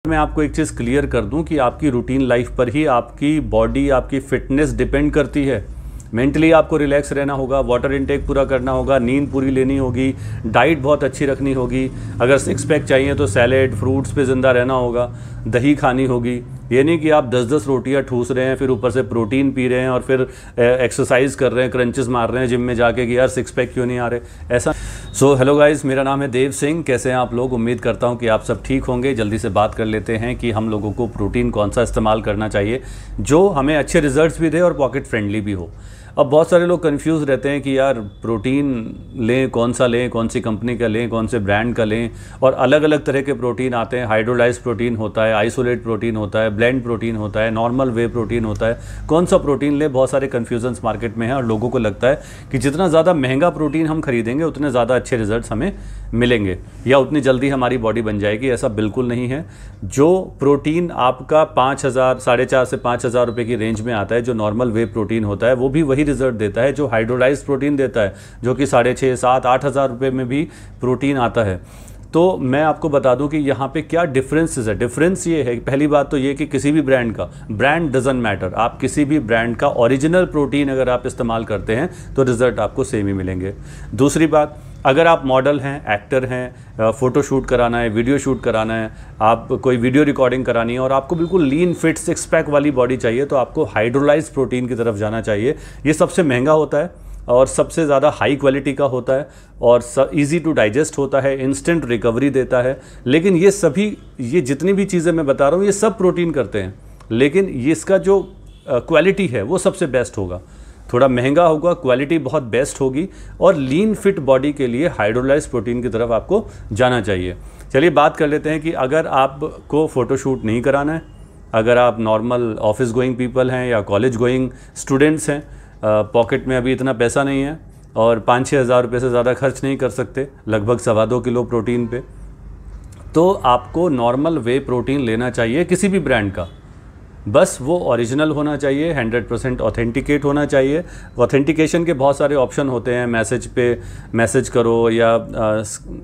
मैं आपको एक चीज़ क्लियर कर दूं कि आपकी रूटीन लाइफ पर ही आपकी बॉडी, आपकी फिटनेस डिपेंड करती है। मेंटली आपको रिलैक्स रहना होगा, वाटर इनटेक पूरा करना होगा, नींद पूरी लेनी होगी, डाइट बहुत अच्छी रखनी होगी। अगर सिक्स पैक चाहिए तो सैलेड, फ्रूट्स पे ज़िंदा रहना होगा, दही खानी होगी। ये नहीं कि आप 10-10 रोटियां ठूस रहे हैं, फिर ऊपर से प्रोटीन पी रहे हैं और फिर एक्सरसाइज कर रहे हैं, क्रंचेस मार रहे हैं जिम में जाके कि यार सिक्स पैक क्यों नहीं आ रहे, ऐसा। सो हेलो गाइस, मेरा नाम है देव सिंह। कैसे हैं आप लोग? उम्मीद करता हूं कि आप सब ठीक होंगे। जल्दी से बात कर लेते हैं कि हम लोगों को प्रोटीन कौन सा इस्तेमाल करना चाहिए जो हमें अच्छे रिजल्ट्स भी दे और पॉकेट फ्रेंडली भी हो। अब बहुत सारे लोग कंफ्यूज रहते हैं कि यार प्रोटीन लें, कौन सा लें, कौन सी कंपनी का लें, कौन से ब्रांड का लें। और अलग अलग तरह के प्रोटीन आते हैं। हाइड्रोलाइज्ड प्रोटीन होता है, आइसोलेट प्रोटीन होता है, ब्लेंड प्रोटीन होता है, नॉर्मल वे प्रोटीन होता है। कौन सा प्रोटीन लें, बहुत सारे कन्फ्यूजन्स मार्केट में हैं और लोगों को लगता है कि जितना ज़्यादा महंगा प्रोटीन हम खरीदेंगे उतने ज़्यादा अच्छे रिजल्ट्स हमें मिलेंगे या उतनी जल्दी हमारी बॉडी बन जाएगी। ऐसा बिल्कुल नहीं है। जो प्रोटीन आपका 5,000, 4,500 से 5,000 रुपये की रेंज में आता है, जो नॉर्मल वे प्रोटीन होता है, वो भी वही रिजल्ट देता है जो हाइड्रोलाइज्ड प्रोटीन देता है, जो कि 6,500, 7,000, 8,000 रुपये में भी प्रोटीन आता है। तो मैं आपको बता दूं कि यहाँ पे क्या डिफरेंसेस है। डिफरेंस ये है, पहली बात तो ये कि किसी भी ब्रांड का, ब्रांड डजंट मैटर, आप किसी भी ब्रांड का ओरिजिनल प्रोटीन अगर आप इस्तेमाल करते हैं तो रिजल्ट आपको सेम ही मिलेंगे। दूसरी बात, अगर आप मॉडल हैं, एक्टर हैं, फ़ोटो शूट कराना है, वीडियो शूट कराना है, आप कोई वीडियो रिकॉर्डिंग करानी है और आपको बिल्कुल लीन फिट सिक्स पैक वाली बॉडी चाहिए तो आपको हाइड्रोलाइज्ड प्रोटीन की तरफ जाना चाहिए। ये सबसे महंगा होता है और सबसे ज़्यादा हाई क्वालिटी का होता है और इजी टू डाइजेस्ट होता है, इंस्टेंट रिकवरी देता है। लेकिन ये जितनी भी चीज़ें मैं बता रहा हूँ ये सब प्रोटीन करते हैं, लेकिन ये इसका जो क्वालिटी है वो सबसे बेस्ट होगा। थोड़ा महंगा होगा, क्वालिटी बहुत बेस्ट होगी और लीन फिट बॉडी के लिए हाइड्रोलाइज्ड प्रोटीन की तरफ आपको जाना चाहिए। चलिए बात कर लेते हैं कि अगर आपको फ़ोटोशूट नहीं कराना है, अगर आप नॉर्मल ऑफिस गोइंग पीपल हैं या कॉलेज गोइंग स्टूडेंट्स हैं, पॉकेट में अभी इतना पैसा नहीं है और 5-6 हज़ार रुपये से ज़्यादा खर्च नहीं कर सकते लगभग 2.25 किलो प्रोटीन पे, तो आपको नॉर्मल वे प्रोटीन लेना चाहिए किसी भी ब्रांड का। बस वो ओरिजिनल होना चाहिए, 100% ऑथेंटिकेट होना चाहिए। ऑथेंटिकेशन के बहुत सारे ऑप्शन होते हैं, मैसेज पे मैसेज करो या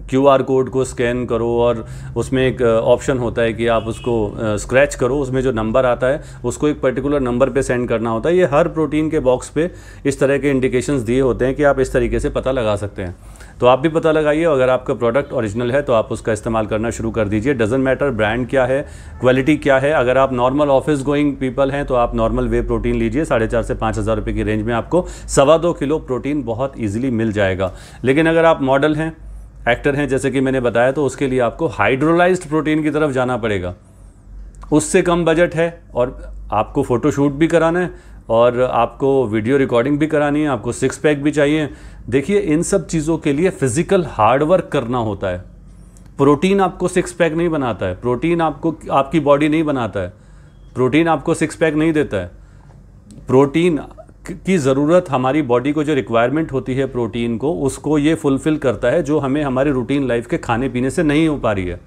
QR कोड को स्कैन करो और उसमें एक ऑप्शन होता है कि आप उसको स्क्रैच करो, उसमें जो नंबर आता है उसको एक पर्टिकुलर नंबर पे सेंड करना होता है। ये हर प्रोटीन के बॉक्स पे इस तरह के इंडिकेशंस दिए होते हैं कि आप इस तरीके से पता लगा सकते हैं। तो आप भी पता लगाइए, अगर आपका प्रोडक्ट ओरिजिनल है तो आप उसका इस्तेमाल करना शुरू कर दीजिए। डजंट मैटर ब्रांड क्या है, क्वालिटी क्या है। अगर आप नॉर्मल ऑफिस गोइंग पीपल हैं तो आप नॉर्मल वे प्रोटीन लीजिए। 4,500 से 5,000 रुपये की रेंज में आपको 2.25 किलो प्रोटीन बहुत ईजिली मिल जाएगा। लेकिन अगर आप मॉडल हैं, एक्टर हैं, जैसे कि मैंने बताया, तो उसके लिए आपको हाइड्रोलाइज्ड प्रोटीन की तरफ जाना पड़ेगा। उससे कम बजट है और आपको फ़ोटोशूट भी कराना है और आपको वीडियो रिकॉर्डिंग भी करानी है, आपको सिक्स पैक भी चाहिए। देखिए, इन सब चीज़ों के लिए फिज़िकल हार्डवर्क करना होता है। प्रोटीन आपको सिक्स पैक नहीं बनाता है, प्रोटीन आपको आपकी बॉडी नहीं बनाता है, प्रोटीन आपको सिक्स पैक नहीं देता है। प्रोटीन की ज़रूरत, हमारी बॉडी को जो रिक्वायरमेंट होती है प्रोटीन को, उसको ये फुलफ़िल करता है जो हमें हमारे रूटीन लाइफ के खाने पीने से नहीं हो पा रही है।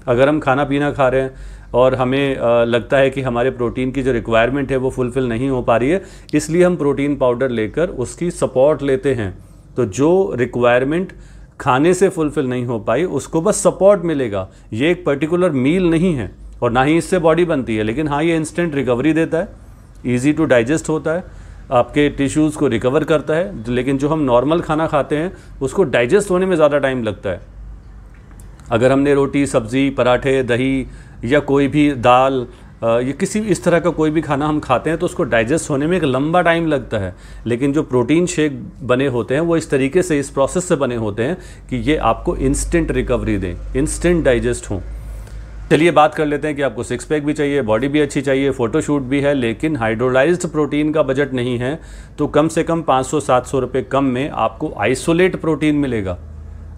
अगर हम खाना पीना खा रहे हैं और हमें लगता है कि हमारे प्रोटीन की जो रिक्वायरमेंट है वो फुलफ़िल नहीं हो पा रही है, इसलिए हम प्रोटीन पाउडर लेकर उसकी सपोर्ट लेते हैं। तो जो रिक्वायरमेंट खाने से फुलफ़िल नहीं हो पाई उसको बस सपोर्ट मिलेगा। ये एक पर्टिकुलर मील नहीं है और ना ही इससे बॉडी बनती है, लेकिन हाँ, ये इंस्टेंट रिकवरी देता है, ईजी टू डाइजेस्ट होता है, आपके टिश्यूज़ को रिकवर करता है। लेकिन जो हम नॉर्मल खाना खाते हैं उसको डाइजेस्ट होने में ज़्यादा टाइम लगता है। अगर हमने रोटी, सब्ज़ी, पराठे, दही या कोई भी दाल या किसी इस तरह का कोई भी खाना हम खाते हैं तो उसको डाइजेस्ट होने में एक लंबा टाइम लगता है। लेकिन जो प्रोटीन शेक बने होते हैं वो इस तरीके से, इस प्रोसेस से बने होते हैं कि ये आपको इंस्टेंट रिकवरी दें, इंस्टेंट डाइजेस्ट हों। चलिए बात कर लेते हैं कि आपको सिक्स पैक भी चाहिए, बॉडी भी अच्छी चाहिए, फ़ोटोशूट भी है, लेकिन हाइड्रोलाइज्ड प्रोटीन का बजट नहीं है, तो कम से कम 500-700 रुपये कम में आपको आइसोलेट प्रोटीन मिलेगा।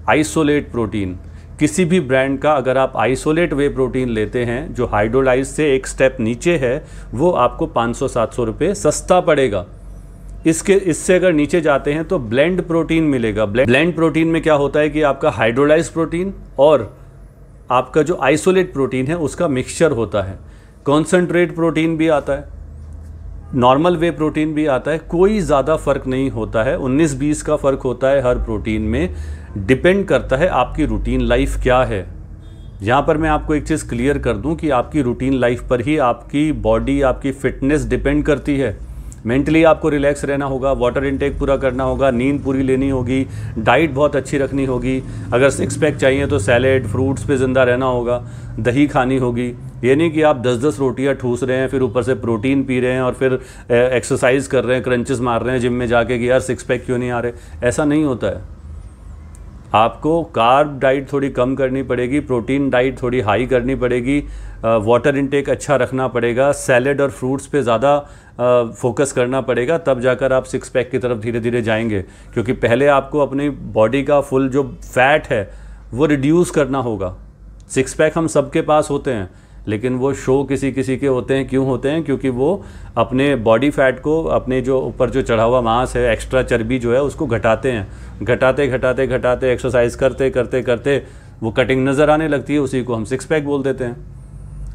आइसोलेट प्रोटीन किसी भी ब्रांड का, अगर आप आइसोलेट वे प्रोटीन लेते हैं जो हाइड्रोलाइज से एक स्टेप नीचे है, वो आपको 500-700 रुपये सस्ता पड़ेगा। इससे अगर नीचे जाते हैं तो ब्लेंड प्रोटीन मिलेगा। ब्लेंड प्रोटीन में क्या होता है कि आपका हाइड्रोलाइज प्रोटीन और आपका जो आइसोलेट प्रोटीन है उसका मिक्सचर होता है। कॉन्सेंट्रेट प्रोटीन भी आता है, नॉर्मल वे प्रोटीन भी आता है, कोई ज़्यादा फ़र्क नहीं होता है। 19-20 का फ़र्क होता है हर प्रोटीन में। डिपेंड करता है आपकी रूटीन लाइफ क्या है। यहाँ पर मैं आपको एक चीज़ क्लियर कर दूँ कि आपकी रूटीन लाइफ पर ही आपकी बॉडी, आपकी फिटनेस डिपेंड करती है। मेंटली आपको रिलैक्स रहना होगा, वाटर इनटेक पूरा करना होगा, नींद पूरी लेनी होगी, डाइट बहुत अच्छी रखनी होगी। अगर सिक्स पैक चाहिए तो सैलेड, फ्रूट्स पे ज़िंदा रहना होगा, दही खानी होगी। ये नहीं कि आप 10-10 रोटियां ठूस रहे हैं, फिर ऊपर से प्रोटीन पी रहे हैं और फिर एक्सरसाइज कर रहे हैं, क्रंचेस मार रहे हैं जिम में जाके कि यार सिक्स पैक क्यों नहीं आ रहे। ऐसा नहीं होता है। आपको कार्ब डाइट थोड़ी कम करनी पड़ेगी, प्रोटीन डाइट थोड़ी हाई करनी पड़ेगी, वाटर इनटेक अच्छा रखना पड़ेगा, सैलेड और फ्रूट्स पे ज़्यादा फोकस करना पड़ेगा, तब जाकर आप सिक्स पैक की तरफ धीरे धीरे जाएंगे। क्योंकि पहले आपको अपनी बॉडी का फुल जो फैट है वो रिड्यूस करना होगा। सिक्स पैक हम सबके पास होते हैं, लेकिन वो शो किसी किसी के होते हैं। क्यों होते हैं? क्योंकि वो अपने बॉडी फैट को, अपने जो ऊपर जो चढ़ा हुआ मांस है, एक्स्ट्रा चर्बी जो है उसको घटाते हैं। घटाते घटाते घटाते एक्सरसाइज करते करते करते वो कटिंग नज़र आने लगती है, उसी को हम सिक्स पैक बोल देते हैं।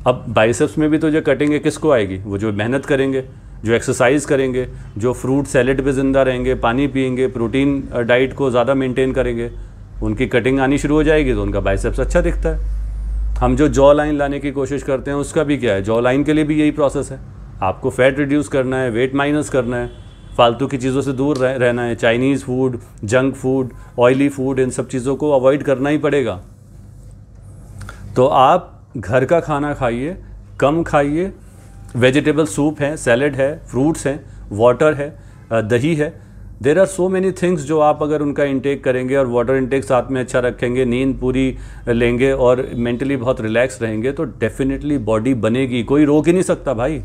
अब बाइसेप्स में भी तो जो कटिंग है किसको आएगी? वो जो मेहनत करेंगे, जो एक्सरसाइज करेंगे, जो फ्रूट सैलेड पे ज़िंदा रहेंगे, पानी पिएंगे, प्रोटीन डाइट को ज़्यादा मेंटेन करेंगे, उनकी कटिंग आनी शुरू हो जाएगी तो उनका बाइसेप्स अच्छा दिखता है। हम जो जॉ लाइन लाने की कोशिश करते हैं उसका भी क्या है? जॉ लाइन के लिए भी यही प्रोसेस है। आपको फैट रिड्यूस करना है, वेट माइनस करना है, फालतू की चीज़ों से दूर रहना है। Chinese food, junk food, oily food, इन सब चीज़ों को अवॉइड करना ही पड़ेगा। तो आप घर का खाना खाइए, कम खाइए, वेजिटेबल सूप है, सैलेड है, फ्रूट्स हैं, वाटर है, दही है। There are so many things जो आप अगर उनका इंटेक करेंगे और वाटर इंटेक साथ में अच्छा रखेंगे, नींद पूरी लेंगे और मेंटली बहुत रिलैक्स रहेंगे तो डेफिनेटली बॉडी बनेगी। कोई रोक ही नहीं सकता भाई।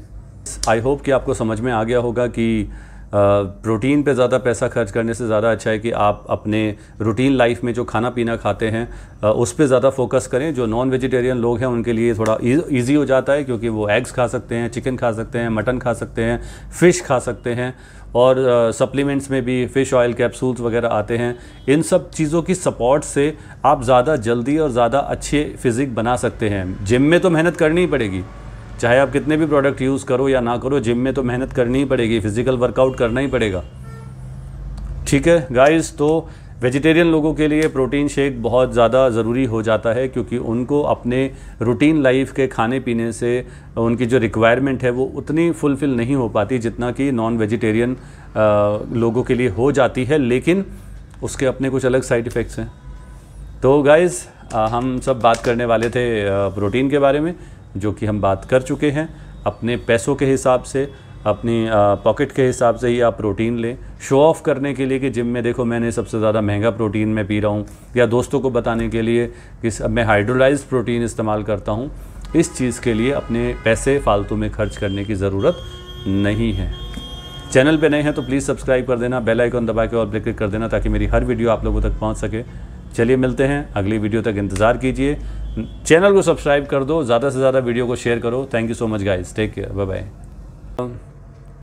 आई होप कि आपको समझ में आ गया होगा कि प्रोटीन पे ज़्यादा पैसा खर्च करने से ज़्यादा अच्छा है कि आप अपने रूटीन लाइफ में जो खाना पीना खाते हैं उस पे ज़्यादा फोकस करें। जो नॉन वेजिटेरियन लोग हैं उनके लिए थोड़ा ईजी हो जाता है, क्योंकि वो एग्स खा सकते हैं, चिकन खा सकते हैं, मटन खा सकते हैं, फ़िश खा सकते हैं, और सप्लीमेंट्स में भी फ़िश ऑयल कैप्सूल्स वगैरह आते हैं। इन सब चीज़ों की सपोर्ट से आप ज़्यादा जल्दी और ज़्यादा अच्छे फिज़िक बना सकते हैं। जिम में तो मेहनत करनी ही पड़ेगी, चाहे आप कितने भी प्रोडक्ट यूज़ करो या ना करो, जिम में तो मेहनत करनी ही पड़ेगी, फिज़िकल वर्कआउट करना ही पड़ेगा। ठीक है गाइस, तो वेजिटेरियन लोगों के लिए प्रोटीन शेक बहुत ज़्यादा ज़रूरी हो जाता है, क्योंकि उनको अपने रूटीन लाइफ के खाने पीने से उनकी जो रिक्वायरमेंट है वो उतनी फुलफ़िल नहीं हो पाती जितना कि नॉन वेजिटेरियन लोगों के लिए हो जाती है, लेकिन उसके अपने कुछ अलग साइड इफ़ेक्ट्स हैं। तो गाइस, हम सब बात करने वाले थे प्रोटीन के बारे में, जो कि हम बात कर चुके हैं। अपने पैसों के हिसाब से, अपनी पॉकेट के हिसाब से ही आप प्रोटीन लें। शो ऑफ़ करने के लिए कि जिम में देखो मैंने सबसे ज़्यादा महंगा प्रोटीन मैं पी रहा हूँ, या दोस्तों को बताने के लिए कि मैं हाइड्रोलाइज्ड प्रोटीन इस्तेमाल करता हूँ, इस चीज़ के लिए अपने पैसे फालतू में खर्च करने की ज़रूरत नहीं है। चैनल पे नए हैं तो प्लीज़ सब्सक्राइब कर देना, बेल आइकन दबा के और क्लिक कर देना ताकि मेरी हर वीडियो आप लोगों तक पहुँच सके। चलिए मिलते हैं अगली वीडियो तक, इंतज़ार कीजिए। चैनल को सब्सक्राइब कर दो, ज़्यादा से ज़्यादा वीडियो को शेयर करो। Thank you so much guys, take care, bye bye.